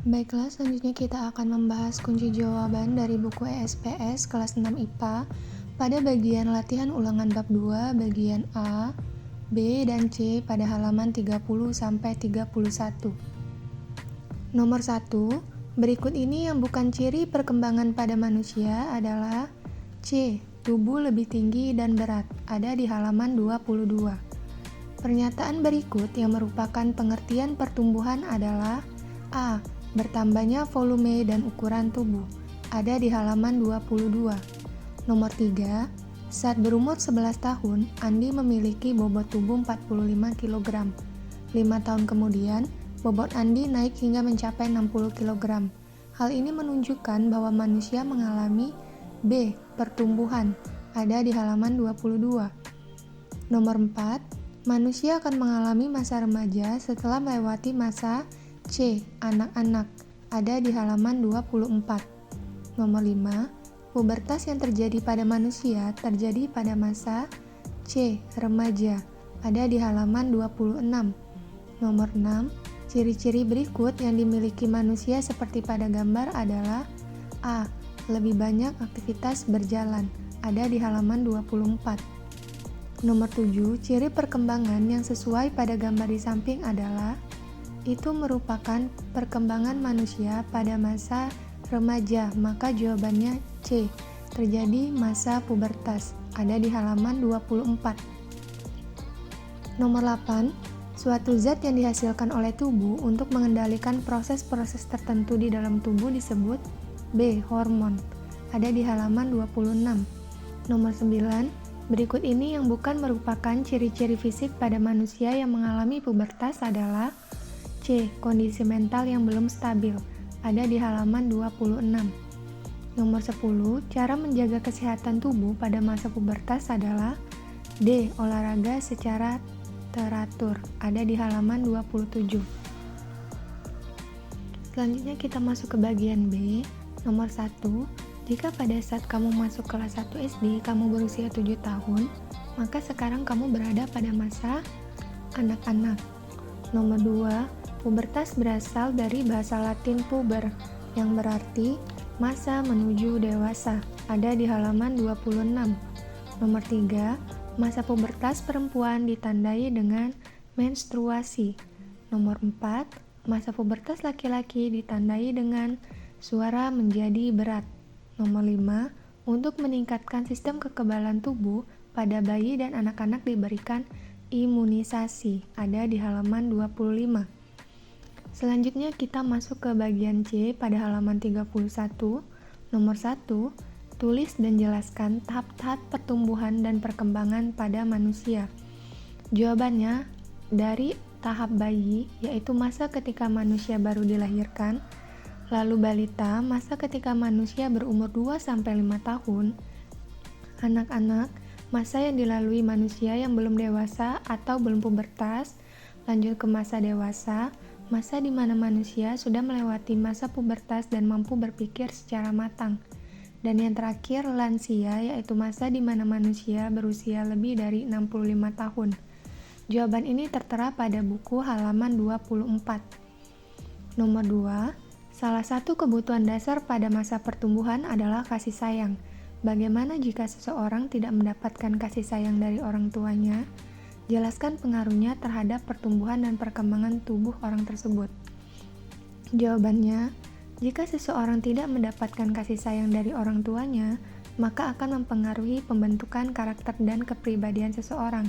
Baiklah, selanjutnya kita akan membahas kunci jawaban dari buku ESPS kelas 6 IPA pada bagian latihan ulangan bab 2 bagian A, B, dan C pada halaman 30-31. Nomor 1, berikut ini yang bukan ciri perkembangan pada manusia adalah C. Tubuh lebih tinggi dan berat, ada di halaman 22. Pernyataan berikut yang merupakan pengertian pertumbuhan adalah A. Bertambahnya volume dan ukuran tubuh, ada di halaman 22. Nomor 3, saat berumur 11 tahun, Andi memiliki bobot tubuh 45 kg. 5 tahun kemudian, bobot Andi naik hingga mencapai 60 kg. Hal ini menunjukkan bahwa manusia mengalami B. Pertumbuhan, ada di halaman 22. Nomor 4, manusia akan mengalami masa remaja setelah melewati masa C. Anak-anak, ada di halaman 24. Nomor 5, pubertas yang terjadi pada manusia terjadi pada masa C. Remaja, ada di halaman 26. Nomor 6, ciri-ciri berikut yang dimiliki manusia seperti pada gambar adalah A. Lebih banyak aktivitas berjalan, ada di halaman 24. Nomor 7, ciri perkembangan yang sesuai pada gambar di samping adalah itu merupakan perkembangan manusia pada masa remaja, maka jawabannya C. Terjadi masa pubertas, ada di halaman 24. Nomor 8, suatu zat yang dihasilkan oleh tubuh untuk mengendalikan proses-proses tertentu di dalam tubuh disebut B. Hormon, ada di halaman 26. Nomor 9, berikut ini yang bukan merupakan ciri-ciri fisik pada manusia yang mengalami pubertas adalah C. Kondisi mental yang belum stabil, ada di halaman 26. Nomor 10, cara menjaga kesehatan tubuh pada masa pubertas adalah D. Olahraga secara teratur, ada di halaman 27. Selanjutnya kita masuk ke bagian B. Nomor 1, jika pada saat kamu masuk kelas 1 SD kamu berusia 7 tahun, maka sekarang kamu berada pada masa anak-anak. Nomor 2, pubertas berasal dari bahasa Latin puber, yang berarti masa menuju dewasa, ada di halaman 26. Nomor 3, masa pubertas perempuan ditandai dengan menstruasi. Nomor 4, masa pubertas laki-laki ditandai dengan suara menjadi berat. Nomor 5, untuk meningkatkan sistem kekebalan tubuh, pada bayi dan anak-anak diberikan imunisasi, ada di halaman 25. Selanjutnya kita masuk ke bagian C pada halaman 31. Nomor 1, tulis dan jelaskan tahap-tahap pertumbuhan dan perkembangan pada manusia. Jawabannya, dari tahap bayi, yaitu masa ketika manusia baru dilahirkan, lalu balita, masa ketika manusia berumur 2-5 tahun, anak-anak, masa yang dilalui manusia yang belum dewasa atau belum pubertas, lanjut ke masa dewasa, masa di mana manusia sudah melewati masa pubertas dan mampu berpikir secara matang. Dan yang terakhir, lansia, yaitu masa di mana manusia berusia lebih dari 65 tahun. Jawaban ini tertera pada buku halaman 24. Nomor 2, salah satu kebutuhan dasar pada masa pertumbuhan adalah kasih sayang. Bagaimana jika seseorang tidak mendapatkan kasih sayang dari orang tuanya? Jelaskan pengaruhnya terhadap pertumbuhan dan perkembangan tubuh orang tersebut. Jawabannya, jika seseorang tidak mendapatkan kasih sayang dari orang tuanya, maka akan mempengaruhi pembentukan karakter dan kepribadian seseorang,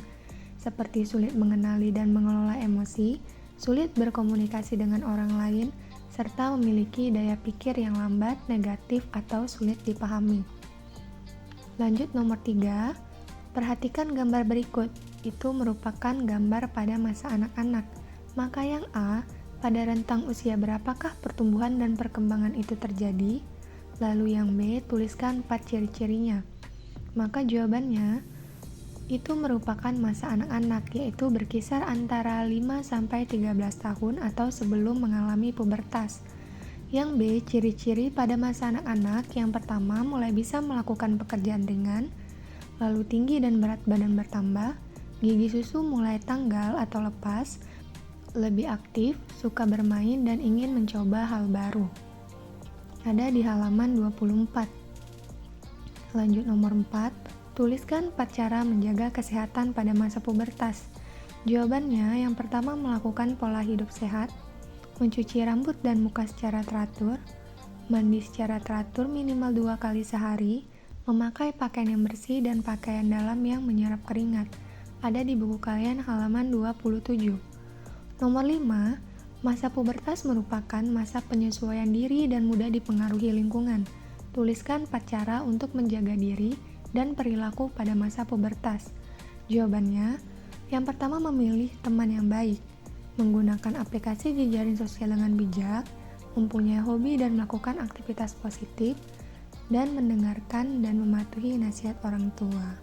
seperti sulit mengenali dan mengelola emosi, sulit berkomunikasi dengan orang lain, serta memiliki daya pikir yang lambat, negatif, atau sulit dipahami. Lanjut nomor 3, perhatikan gambar berikut. Itu merupakan gambar pada masa anak-anak. Maka yang A, pada rentang usia berapakah pertumbuhan dan perkembangan itu terjadi? Lalu yang B, tuliskan 4 ciri-cirinya. Maka jawabannya, itu merupakan masa anak-anak, yaitu berkisar antara 5-13 tahun atau sebelum mengalami pubertas. Yang B, ciri-ciri pada masa anak-anak, yang pertama mulai bisa melakukan pekerjaan ringan, lalu tinggi dan berat badan bertambah, gigi susu mulai tanggal atau lepas, lebih aktif, suka bermain, dan ingin mencoba hal baru. Ada di halaman 24. Lanjut nomor 4, tuliskan 4 cara menjaga kesehatan pada masa pubertas. Jawabannya, yang pertama melakukan pola hidup sehat, mencuci rambut dan muka secara teratur, mandi secara teratur minimal 2 kali sehari, memakai pakaian yang bersih dan pakaian dalam yang menyerap keringat. Ada di buku kalian halaman 27. Nomor 5, masa pubertas merupakan masa penyesuaian diri dan mudah dipengaruhi lingkungan. Tuliskan 4 cara untuk menjaga diri dan perilaku pada masa pubertas. Jawabannya, yang pertama memilih teman yang baik, menggunakan aplikasi jejaring sosial dengan bijak, mempunyai hobi dan melakukan aktivitas positif, dan mendengarkan dan mematuhi nasihat orang tua.